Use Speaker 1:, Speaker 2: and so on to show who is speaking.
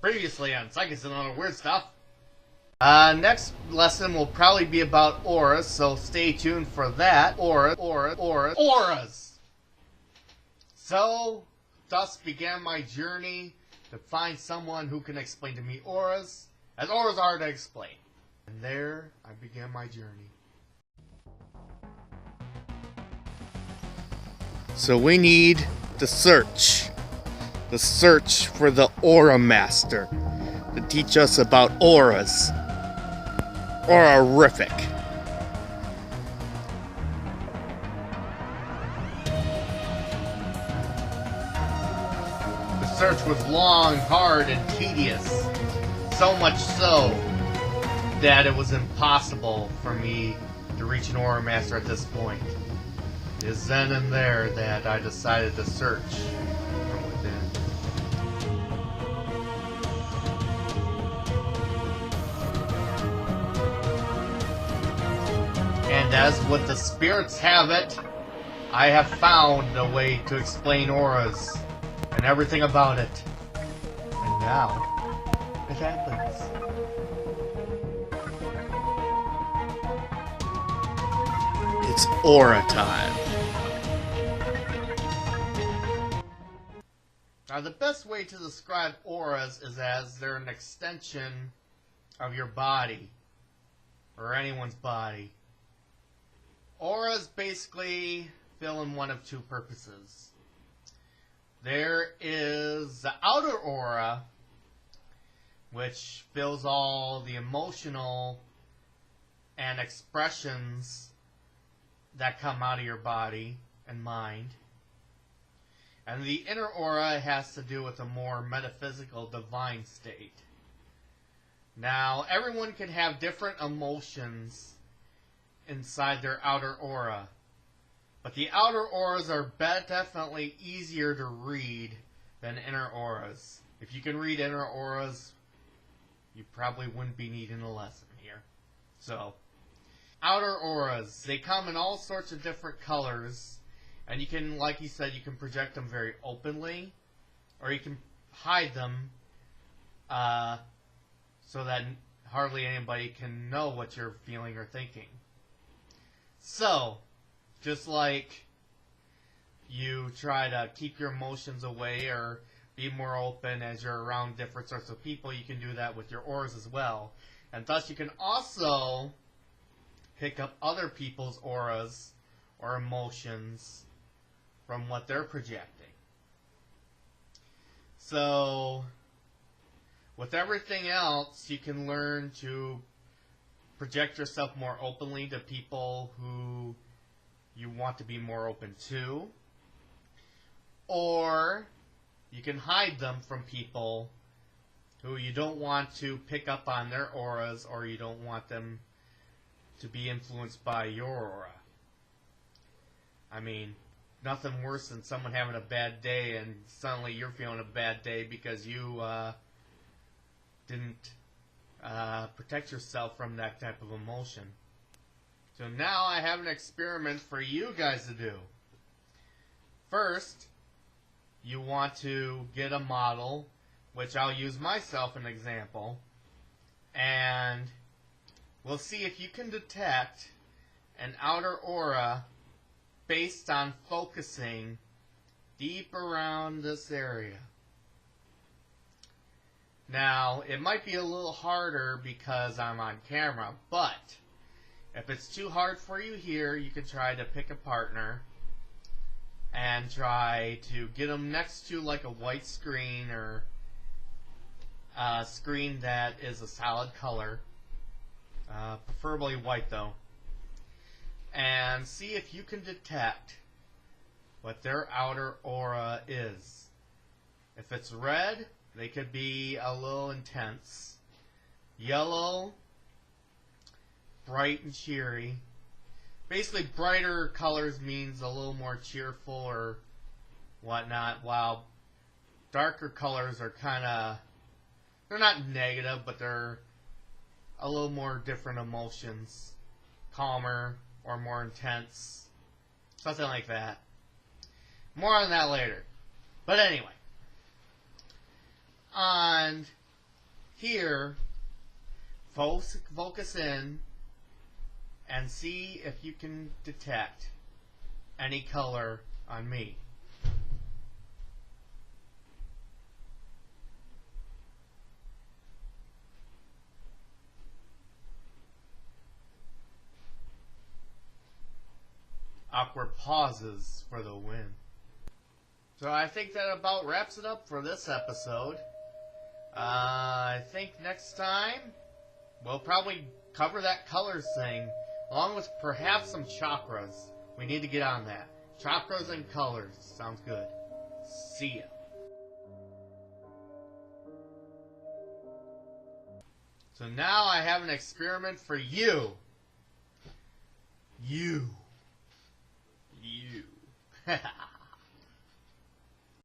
Speaker 1: Previously on Psychics and other weird stuff. Next lesson will probably be about auras, so stay tuned for that. Auras! So, thus began my journey to find someone who can explain to me auras, as auras are to explain. And there, I began my journey. So we need the search for the Aura Master to teach us about auras. Aurarific. The search was long, hard, and tedious. So much so that it was impossible for me to reach an Aura Master at this point. It is then and there that I decided to search from within. And as with the spirits have it, I have found a way to explain auras and everything about it. And now, it happens. It's aura time. Now, the best way to describe auras is as they're an extension of your body, or anyone's body. Auras basically fill in one of two purposes. There is the outer aura, which fills all the emotional and expressions that come out of your body and mind. And the inner aura has to do with a more metaphysical, divine state. Now, everyone can have different emotions inside their outer aura. But the outer auras are definitely easier to read than inner auras. If you can read inner auras, you probably wouldn't be needing a lesson here. So, outer auras, they come in all sorts of different colors. And you can, like you said, you can project them very openly, or you can hide them so that hardly anybody can know what you're feeling or thinking. So, just like you try to keep your emotions away or be more open as you're around different sorts of people, you can do that with your auras as well. And thus you can also pick up other people's auras or emotions from what they're projecting. So, with everything else, you can learn to project yourself more openly to people who you want to be more open to. Or you can hide them from people who you don't want to pick up on their auras, or you don't want them to be influenced by your aura. I mean, nothing worse than someone having a bad day and suddenly you're feeling a bad day because you didn't protect yourself from that type of emotion. So now I have an experiment for you guys to do. First, you want to get a model, which I'll use myself as an example, and we'll see if you can detect an outer aura based on focusing deep around this area. Now, it might be a little harder because I'm on camera, but if it's too hard for you here, you can try to pick a partner and try to get them next to like a white screen or a screen that is a solid color, preferably white though, and see if you can detect what their outer aura is. If it's red, they could be a little intense. Yellow, bright and cheery. Basically, brighter colors means a little more cheerful or whatnot, while darker colors are kind of, they're not negative, but they're a little more different emotions. Calmer or more intense. Something like that. More on that later. But anyway. And here, focus in and see if you can detect any color on me. Awkward pauses for the win. So I think that about wraps it up for this episode. I think next time we'll probably cover that colors thing, along with perhaps some chakras. We need to get on that. Chakras and colors. Sounds good. See ya. So now I have an experiment for you. You.